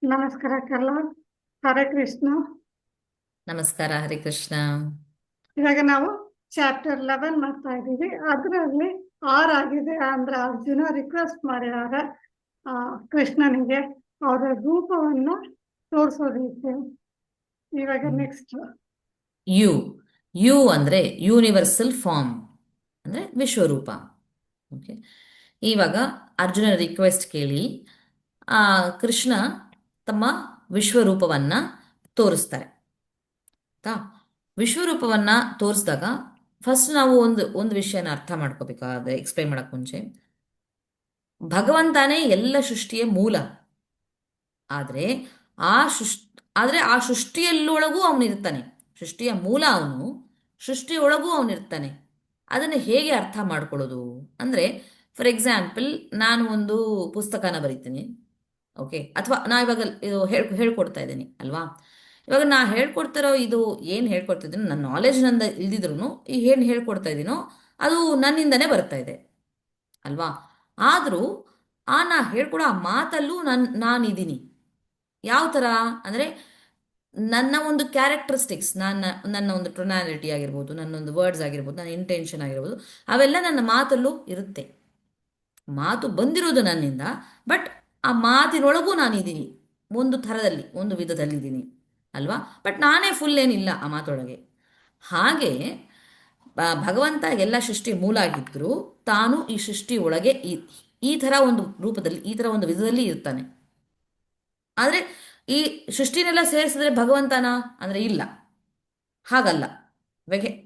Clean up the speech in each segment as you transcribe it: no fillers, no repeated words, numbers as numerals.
ನಮಸ್ಕಾರ ಕರ್ಲ. ಹರೇ ಕೃಷ್ಣ. ನಮಸ್ಕಾರ, ಹರಿಕೃಷ್ಣ. ಇವಾಗ ನಾವು ಚಾಪ್ಟರ್ 11 ಮಾಡ್ತಾ ಇದ್ದೀವಿ. ಅದರಲ್ಲಿ 6 ಆಗಿದೆ. ಅಂದ್ರೆ ಅರ್ಜುನ ರಿಕ್ವೆಸ್ಟ್ ಮಾಡಿದ್ದಾರೆ ಕೃಷ್ಣನಿಗೆ ಅವರ ರೂಪವನ್ನ ತೋರಿಸೋದಕ್ಕೆ. ಇವಾಗ ನೆಕ್ಸ್ಟ್ ಯು ಯು ಅಂದರೆ ಯೂನಿವರ್ಸಲ್ ಫಾರ್ಮ್, ಅಂದರೆ ವಿಶ್ವರೂಪ. ಓಕೆ, ಇವಾಗ ಅರ್ಜುನ ರಿಕ್ವೆಸ್ಟ್ ಕೇಳಿ ಕೃಷ್ಣ ತಮ್ಮ ವಿಶ್ವರೂಪವನ್ನು ತೋರಿಸ್ತಾರೆ. ಆಯ್ತಾ? ವಿಶ್ವರೂಪವನ್ನು ತೋರಿಸಿದಾಗ ಫಸ್ಟ್ ನಾವು ಒಂದು ವಿಷಯನ ಅರ್ಥ ಮಾಡ್ಕೋಬೇಕಾದ್ರೆ, ಎಕ್ಸ್ಪ್ಲೈನ್ ಮಾಡೋಕ್ಕೆ ಮುಂಚೆ, ಭಗವಂತನೇ ಎಲ್ಲ ಸೃಷ್ಟಿಯ ಮೂಲ. ಆದರೆ ಆ ಸೃಷ್ಟಿ ಆದರೆ ಆ ಸೃಷ್ಟಿಯಲ್ಲೊಳಗೂ ಅವನಿರ್ತಾನೆ. ಸೃಷ್ಟಿಯ ಮೂಲ ಅವನು, ಸೃಷ್ಟಿಯೊಳಗೂ ಅವನಿರ್ತಾನೆ. ಅದನ್ನು ಹೇಗೆ ಅರ್ಥ ಮಾಡ್ಕೊಳ್ಳೋದು ಅಂದರೆ, ಫಾರ್ ಎಕ್ಸಾಂಪಲ್, ನಾನು ಒಂದು ಪುಸ್ತಕನ ಬರಿತೀನಿ. ಓಕೆ, ಅಥವಾ ನಾ ಇವಾಗ ಇದು ಹೇಳ್ಕೊಡ್ತಾ ಇದ್ದೀನಿ ಅಲ್ವಾ. ಇವಾಗ ನಾ ಹೇಳ್ಕೊಡ್ತಿರೋ ಇದು ಏನು ಹೇಳ್ಕೊಡ್ತಿದ್ದೀನಿ, ನನ್ನ ನಾಲೆಜ್ ನಂದ ಇಲ್ದಿದ್ರು ಈ ಏನು ಹೇಳ್ಕೊಡ್ತಾ ಇದ್ದೀನೋ ಅದು ನನ್ನಿಂದನೇ ಬರ್ತಾ ಇದೆ ಅಲ್ವಾ. ಆದರೂ ನಾ ಹೇಳ್ಕೊಡೋ ಆ ಮಾತಲ್ಲೂ ನಾನಿದ್ದೀನಿ. ಯಾವ ಥರ ಅಂದರೆ, ನನ್ನ ಒಂದು ಕ್ಯಾರೆಕ್ಟರಿಸ್ಟಿಕ್ಸ್, ನನ್ನ ಒಂದು ಟೊನಾಲಿಟಿ ಆಗಿರ್ಬೋದು, ನನ್ನೊಂದು ವರ್ಡ್ಸ್ ಆಗಿರ್ಬೋದು, ನನ್ನ ಇಂಟೆನ್ಷನ್ ಆಗಿರ್ಬೋದು, ಅವೆಲ್ಲ ನನ್ನ ಮಾತಲ್ಲೂ ಇರುತ್ತೆ. ಮಾತು ಬಂದಿರೋದು ನನ್ನಿಂದ, ಬಟ್ ಆ ಮಾತಿನೊಳಗೂ ನಾನಿದ್ದೀನಿ. ಒಂದು ಥರದಲ್ಲಿ, ಒಂದು ವಿಧದಲ್ಲಿದ್ದೀನಿ ಅಲ್ವಾ. ಬಟ್ ನಾನೇ ಫುಲ್ ಏನಿಲ್ಲ ಆ ಮಾತೊಳಗೆ. ಹಾಗೆ ಭಗವಂತ ಎಲ್ಲ ಸೃಷ್ಟಿ ಮೂಲ ಆಗಿದ್ದರೂ ತಾನು ಈ ಸೃಷ್ಟಿ ಒಳಗೆ ಈ ಥರ ಒಂದು ರೂಪದಲ್ಲಿ, ಈ ಥರ ಒಂದು ವಿಧದಲ್ಲಿ ಇರ್ತಾನೆ. ಆದರೆ ಈ ಸೃಷ್ಟಿನೆಲ್ಲ ಸೇರಿಸಿದ್ರೆ ಭಗವಂತನ ಅಂದರೆ ಇಲ್ಲ, ಹಾಗಲ್ಲ.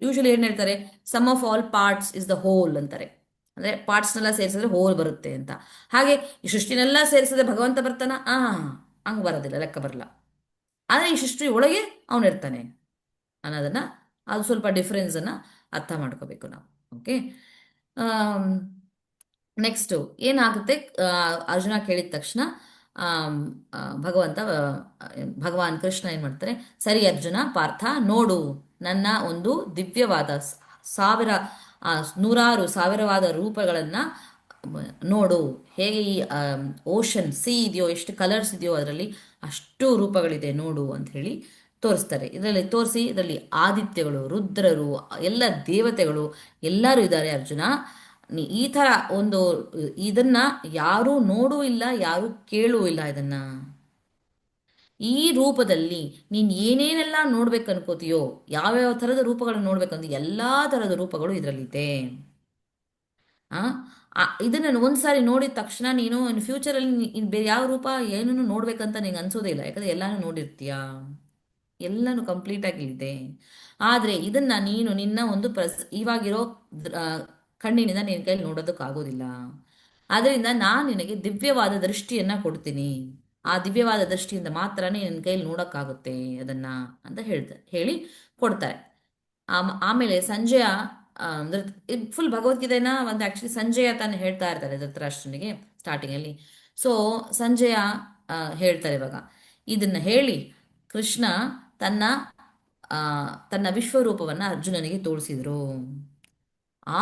ಯೂಶಲಿ ಏನು ಹೇಳ್ತಾರೆ, sum of all parts is the whole ಅಂತಾರೆ. ಅಂದರೆ ಪಾರ್ಟ್ಸ್ನೆಲ್ಲ ಸೇರಿಸಿದ್ರೆ ಹೋಲ್ ಬರುತ್ತೆ ಅಂತ. ಹಾಗೆ ಈ ಸೃಷ್ಟಿನೆಲ್ಲ ಸೇರಿಸಿದ್ರೆ ಭಗವಂತ ಬರ್ತಾನ? ಹಂಗೆ ಬರೋದಿಲ್ಲ, ಲೆಕ್ಕ ಬರಲ್ಲ. ಆದರೆ ಈ ಸೃಷ್ಟಿ ಒಳಗೆ ಅವನಿರ್ತಾನೆ ಅನ್ನೋದನ್ನು, ಅದು ಸ್ವಲ್ಪ ಡಿಫ್ರೆನ್ಸನ್ನು ಅರ್ಥ ಮಾಡ್ಕೋಬೇಕು ನಾವು. ಓಕೆ, ನೆಕ್ಸ್ಟು ಏನಾಗುತ್ತೆ, ಅರ್ಜುನ ಕೇಳಿದ ತಕ್ಷಣ ಭಗವಾನ್ ಕೃಷ್ಣ ಏನು ಮಾಡ್ತಾರೆ, ಸರಿ ಅರ್ಜುನ, ಪಾರ್ಥ, ನೋಡು ನನ್ನ ಒಂದು ದಿವ್ಯವಾದ ನೂರಾರು ಸಾವಿರವಾದ ರೂಪಗಳನ್ನು ನೋಡು. ಹೇಗೆ ಈ ಓಷನ್ ಸಿ ಇದೆಯೋ, ಎಷ್ಟು ಕಲರ್ಸ್ ಇದೆಯೋ ಅದರಲ್ಲಿ ಅಷ್ಟು ರೂಪಗಳಿದೆ ನೋಡು ಅಂತ ಹೇಳಿ ತೋರಿಸ್ತಾರೆ. ಇದರಲ್ಲಿ ತೋರಿಸಿ, ಇದರಲ್ಲಿ ಆದಿತ್ಯಗಳು, ರುದ್ರರು, ಎಲ್ಲ ದೇವತೆಗಳು ಎಲ್ಲರೂ ಇದ್ದಾರೆ ಅರ್ಜುನ. ಈ ಥರ ಒಂದು ಇದನ್ನ ಯಾರೂ ನೋಡೂ ಇಲ್ಲ, ಯಾರೂ ಕೇಳೂ ಇಲ್ಲ. ಇದನ್ನ ಈ ರೂಪದಲ್ಲಿ ನೀನು ಏನೇನೆಲ್ಲ ನೋಡ್ಬೇಕು ಅನ್ಕೋತೀಯೋ, ಯಾವ್ಯಾವ ಥರದ ರೂಪಗಳನ್ನು ನೋಡ್ಬೇಕಂತ ಎಲ್ಲ ಥರದ ರೂಪಗಳು ಇದರಲ್ಲಿದೆ. ಇದನ್ನು ಒಂದ್ಸಾರಿ ನೋಡಿದ ತಕ್ಷಣ ನೀನು ಇನ್ನು ಫ್ಯೂಚರಲ್ಲಿ ಬೇರೆ ಯಾವ ರೂಪ ಏನನ್ನು ನೋಡ್ಬೇಕಂತ ನಿಂಗೆ ಅನ್ಸೋದೇ ಇಲ್ಲ. ಯಾಕಂದ್ರೆ ಎಲ್ಲಾನು ನೋಡಿರ್ತೀಯ, ಎಲ್ಲನೂ ಕಂಪ್ಲೀಟಾಗಿ ಇದೆ. ಆದರೆ ಇದನ್ನ ನೀನು ನಿನ್ನ ಒಂದು ಇವಾಗಿರೋ ಕಣ್ಣಿನಿಂದ ನಿನ್ನ ಕೈಲಿ ನೋಡೋದಕ್ಕಾಗೋದಿಲ್ಲ. ಆದ್ದರಿಂದ ನಾನು ನಿನಗೆ ದಿವ್ಯವಾದ ದೃಷ್ಟಿಯನ್ನು ಕೊಡ್ತೀನಿ. ಆ ದಿವ್ಯವಾದ ದೃಷ್ಟಿಯಿಂದ ಮಾತ್ರನೇ ನಿನ್ನ ಕೈಲಿ ನೋಡೋಕ್ಕಾಗುತ್ತೆ ಅದನ್ನ ಅಂತ ಹೇಳಿ ಕೊಡ್ತಾರೆ. ಆಮೇಲೆ ಸಂಜಯ ಫುಲ್ ಭಗವದ್ಗೀತೆನ ಒಂದು ಆ್ಯಕ್ಚುಲಿ ಸಂಜಯ ತಾನು ಹೇಳ್ತಾ ಇರ್ತಾರೆ ಧೃತರಾಷ್ಟ್ರನಿಗೆ ಸ್ಟಾರ್ಟಿಂಗಲ್ಲಿ. ಸೊ ಸಂಜಯ ಹೇಳ್ತಾರೆ ಇವಾಗ ಇದನ್ನು ಹೇಳಿ ಕೃಷ್ಣ ತನ್ನ ತನ್ನ ವಿಶ್ವರೂಪವನ್ನು ಅರ್ಜುನನಿಗೆ ತೋರಿಸಿದ್ರು.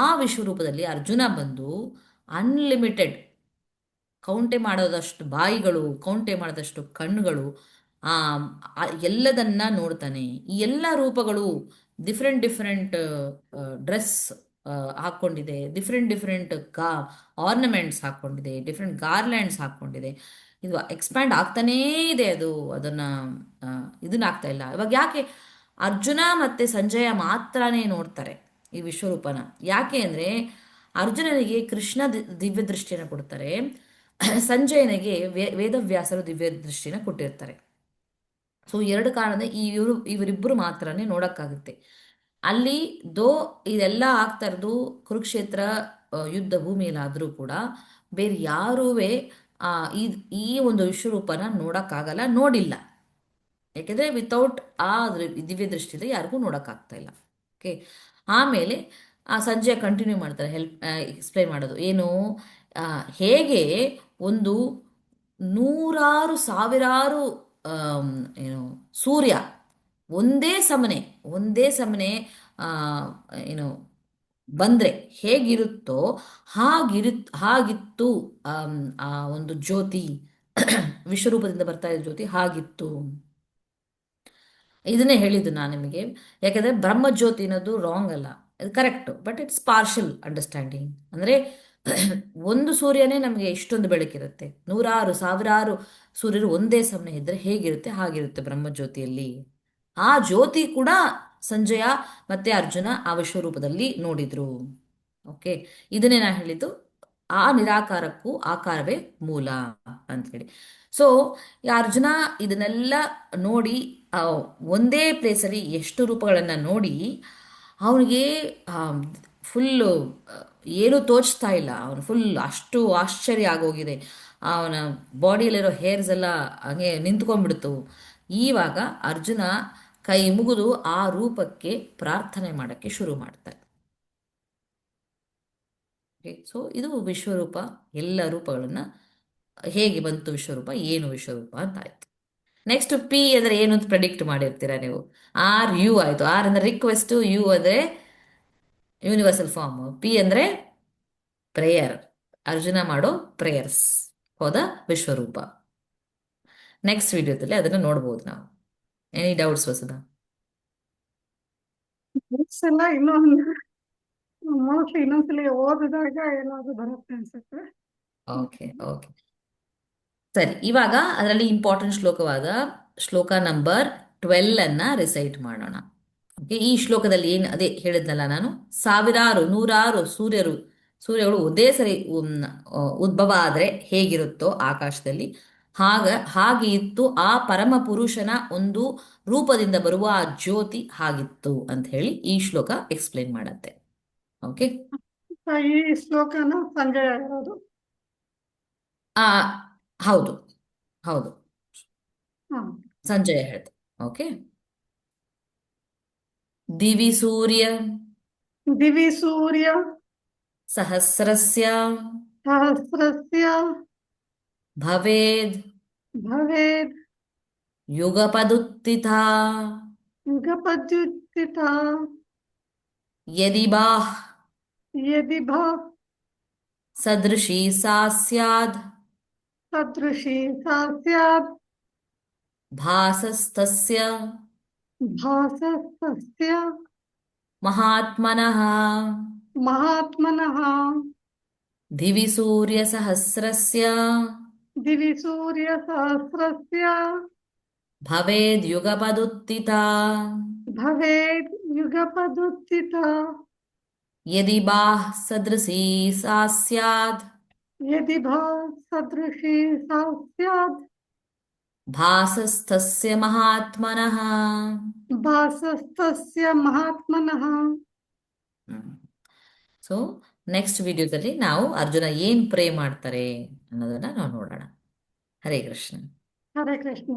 ಆ ವಿಶ್ವರೂಪದಲ್ಲಿ ಅರ್ಜುನ ಬಂದು ಅನ್ಲಿಮಿಟೆಡ್, ಕೌಂಟೆ ಮಾಡೋದಷ್ಟು ಬಾಯಿಗಳು, ಕೌಂಟೆ ಮಾಡೋದಷ್ಟು ಕಣ್ಣುಗಳು, ಎಲ್ಲದನ್ನ ನೋಡ್ತಾನೆ. ಈ ಎಲ್ಲ ರೂಪಗಳು ಡಿಫ್ರೆಂಟ್ ಡಿಫ್ರೆಂಟ್ ಡ್ರೆಸ್ ಹಾಕ್ಕೊಂಡಿದೆ, ಡಿಫ್ರೆಂಟ್ ಆರ್ನಮೆಂಟ್ಸ್ ಹಾಕ್ಕೊಂಡಿದೆ, ಡಿಫ್ರೆಂಟ್ ಗಾರ್ಲ್ಯಾಂಡ್ಸ್ ಹಾಕ್ಕೊಂಡಿದೆ. ಇದು ಎಕ್ಸ್ಪ್ಯಾಂಡ್ ಆಗ್ತಾನೇ ಇದೆ. ಅದನ್ನು ಇದನ್ನ ಆಗ್ತಾ ಇಲ್ಲ. ಇವಾಗ ಯಾಕೆ ಅರ್ಜುನ ಮತ್ತು ಸಂಜಯ ಮಾತ್ರನೇ ನೋಡ್ತಾರೆ ಈ ವಿಶ್ವರೂಪನ? ಯಾಕೆ ಅಂದರೆ ಅರ್ಜುನನಿಗೆ ಕೃಷ್ಣ ದಿವ್ಯ ದೃಷ್ಟಿಯನ್ನು ಕೊಡ್ತಾರೆ, ಸಂಜಯನಿಗೆ ವೇದವ್ಯಾಸರು ದಿವ್ಯ ದೃಷ್ಟಿನ ಕೊಟ್ಟಿರ್ತಾರೆ. ಸೊ ಎರಡು ಕಾರಣದ ಇವರಿಬ್ಬರು ಮಾತ್ರನೇ ನೋಡೋಕ್ಕಾಗುತ್ತೆ. ಅಲ್ಲಿ ಇದೆಲ್ಲ ಆಗ್ತಾ ಇರೋದು ಕುರುಕ್ಷೇತ್ರ ಯುದ್ಧ ಭೂಮಿಯಲ್ಲಾದರೂ ಕೂಡ ಬೇರೆ ಯಾರೂ ಈ ಒಂದು ವಿಶ್ವರೂಪನ ನೋಡೋಕ್ಕಾಗಲ್ಲ, ನೋಡಿಲ್ಲ. ಯಾಕೆಂದರೆ ವಿತೌಟ್ ಆ ದಿವ್ಯ ದೃಷ್ಟಿಯಿಂದ ಯಾರಿಗೂ ನೋಡೋಕ್ಕಾಗ್ತಾ ಇಲ್ಲ. ಓಕೆ, ಆಮೇಲೆ ಸಂಜೆ ಕಂಟಿನ್ಯೂ ಮಾಡ್ತಾರೆ ಎಕ್ಸ್ಪ್ಲೈನ್ ಮಾಡೋದು ಏನು, ಹೇಗೆ ಒಂದು ನೂರಾರು ಸಾವಿರಾರು ಏನು ಸೂರ್ಯ ಒಂದೇ ಸಮನೆ ಏನು ಬಂದರೆ ಹೇಗಿರುತ್ತೋ ಹಾಗಿತ್ತು ಆ ಒಂದು ಜ್ಯೋತಿ ವಿಶ್ವರೂಪದಿಂದ ಬರ್ತಾ ಇದ್ದ ಜ್ಯೋತಿ ಹಾಗಿತ್ತು. ಇದನ್ನೇ ಹೇಳಿದ್ದು ನಾನು ನಿಮಗೆ. ಯಾಕಂದರೆ ಬ್ರಹ್ಮಜ್ಯೋತಿ ಅನ್ನೋದು ರಾಂಗ್ ಅಲ್ಲ, ಇದು correct, but it's partial understanding. ಅಂದರೆ ಒಂದು ಸೂರ್ಯನೇ ನಮಗೆ ಇಷ್ಟೊಂದು ಬೆಳಕಿರುತ್ತೆ, ನೂರಾರು ಸಾವಿರಾರು ಸೂರ್ಯರು ಒಂದೇ ಸಮನೆ ಇದ್ದರೆ ಹೇಗಿರುತ್ತೆ ಹಾಗಿರುತ್ತೆ ಬ್ರಹ್ಮಜ್ಯೋತಿಯಲ್ಲಿ. ಆ ಜ್ಯೋತಿ ಕೂಡ ಸಂಜಯ ಮತ್ತೆ ಅರ್ಜುನ ಆ ವಿಶ್ವರೂಪದಲ್ಲಿ ನೋಡಿದ್ರು. ಓಕೆ, ಇದನ್ನೇ ನಾನು ಹೇಳಿದ್ದು, ಆ ನಿರಾಕಾರಕ್ಕೂ ಆಕಾರವೇ ಮೂಲ ಅಂತ ಹೇಳಿ. ಸೊ ಅರ್ಜುನ ಇದನ್ನೆಲ್ಲ ನೋಡಿ ಆ, ಒಂದೇ ಪ್ಲೇಸಲ್ಲಿ ಎಷ್ಟು ರೂಪಗಳನ್ನು ನೋಡಿ ಅವನಿಗೆ ಫುಲ್ಲು ಏನೂ ತೋಚ್ತಾ ಇಲ್ಲ. ಅವನು ಫುಲ್ ಅಷ್ಟು ಆಶ್ಚರ್ಯ ಆಗೋಗಿದೆ. ಅವನ ಬಾಡಿಯಲ್ಲಿರೋ ಹೇರ್ಸ್ ಎಲ್ಲ ಹಂಗೆ ನಿಂತ್ಕೊಂಡ್ಬಿಡ್ತು. ಈವಾಗ ಅರ್ಜುನ ಕೈ ಮುಗಿದು ಆ ರೂಪಕ್ಕೆ ಪ್ರಾರ್ಥನೆ ಮಾಡೋಕ್ಕೆ ಶುರು ಮಾಡ್ತಾರೆ. ಸೊ ಇದು ವಿಶ್ವರೂಪ. ಎಲ್ಲ ರೂಪಗಳನ್ನು ಹೇಗೆ ಬಂತು ವಿಶ್ವರೂಪ, ಏನು ವಿಶ್ವರೂಪ ಅಂತ ಆಯ್ತು. ನೆಕ್ಸ್ಟ್ ಪಿ ಅಂದರೆ ಏನು ಅಂತ ಪ್ರೆಡಿಕ್ಟ್ ಮಾಡಿರ್ತೀರಾ ನೀವು. ಆರ್ ಯು ಆಯಿತು. ಆರ್ ಅಂದರೆ ರಿಕ್ವೆಸ್ಟ್, ಯು ಅಂದರೆ ಯೂನಿವರ್ಸಲ್ ಫಾರ್ಮ್, ಪಿ ಅಂದರೆ ಪ್ರೇಯರ್, ಅರ್ಜುನ ಮಾಡೋ ಪ್ರೇಯರ್ಸ್. ಹೌದಾ, ವಿಶ್ವರೂಪ. ನೆಕ್ಸ್ಟ್ ವಿಡಿಯೋದಲ್ಲಿ ಅದನ್ನು ನೋಡ್ಬೋದು ನಾವು. Any doubts ವಸುದಾ? ಬುಕ್ಸ್ ಎಲ್ಲ ಇನ್ನೊಂದು ಮೋಸ್ಟ್ಲಿ ಇನ್ನೊಂದ್ಸಲಿ ಓದಿದಾಗ ಏನಾದ್ರು ಬರುತ್ತೆ ಅನ್ಸುತ್ತೆ. ಓಕೆ ಓಕೆ, ಸರಿ. ಇವಾಗ ಅದರಲ್ಲಿ ಇಂಪಾರ್ಟೆಂಟ್ ಶ್ಲೋಕವಾದ ಶ್ಲೋಕ ನಂಬರ್ 12 ಅನ್ನ ರಿಸೈಟ್ ಮಾಡೋಣ. ಓಕೆ, ಈ ಶ್ಲೋಕದಲ್ಲಿ ಏನು ಅದೇ ಹೇಳಿದ್ನಲ್ಲ ನಾನು, ಸಾವಿರಾರು ನೂರಾರು ಸೂರ್ಯಗಳು ಒಂದೇ ಸರಿ ಉದ್ಭವ ಆದರೆ ಹೇಗಿರುತ್ತೋ ಆಕಾಶದಲ್ಲಿ, ಹಾಗೆ ಇತ್ತು ಆ ಪರಮ ಪುರುಷನ ಒಂದು ರೂಪದಿಂದ ಬರುವ ಆ ಜ್ಯೋತಿ ಹಾಗಿತ್ತು ಅಂತ ಹೇಳಿ ಈ ಶ್ಲೋಕ ಎಕ್ಸ್ಪ್ಲೇನ್ ಮಾಡತ್ತೆ. ಓಕೆ, ಈ ಶ್ಲೋಕನ ಸಂಜಯ ಇರೋದು. ಆ ಹೌದು ಹೌದು, ಹಾ, ಸಂಜಯ ಹೇಳ್ದೆ. ಓಕೆ, ದಿವಿ ಸೂರ್ಯ ದಿವಿ ಸೂರ್ಯ ಸಹಸ್ರಸ್ಯ ಸಹಸ್ರಸ್ಯ ಭವೇದ್ ಭವೇದ್ ಯುಗಪದುತ್ಥಿತಾ ಯುಗಪದ್ಯುತ್ಥಿತ ಯದಿ ಬಾಹ್ ಯದಿ ಭಾ ಸದೃಶಿ ಸಾ ಸ್ಯಾದ್ ಸದೃಶಿ ಸಾ ಸ್ಯಾತ್ ಭಾಸಸ್ತಸ್ಯ ಭಾಸಸ್ತಸ್ಯ ಮಹಾತ್ಮನಃ ಮಹಾತ್ಮನಃ ದಿವಿ ಸೂರ್ಯ ಸಹಸ್ರಸ್ಯ ದಿವಿ ಸೂರ್ಯ ಸಹಸ್ರಸ್ಯ ಭವೇದ್ ಯುಗಪದುತ್ಥಿತಾ ಭವೇದ್ ಯುಗಪದುತ್ಥಿತ ಯದಿ ಬಾಹ್ ಸದೃಶಿ ಸಾ ಸ್ಯಾದ್ ಯದಿ ಭಾ ಸದೃಶಿ ಸಾ ಸ್ಯಾತ್ ಭಾಸಸ್ತಸ್ಯ ಮಹಾತ್ಮನಃ. ಭಾಸಸ್ತಸ್ಯ ಮಹಾತ್ಮನಃ. ಸೊ ನೆಕ್ಸ್ಟ್ ವಿಡಿಯೋದಲ್ಲಿ ನಾವು ಅರ್ಜುನ ಏನ್ ಪ್ರೇ ಮಾಡ್ತಾರೆ ಅನ್ನೋದನ್ನ ನಾವು ನೋಡೋಣ. ಹರೇ ಕೃಷ್ಣ. ಹರೇ ಕೃಷ್ಣ.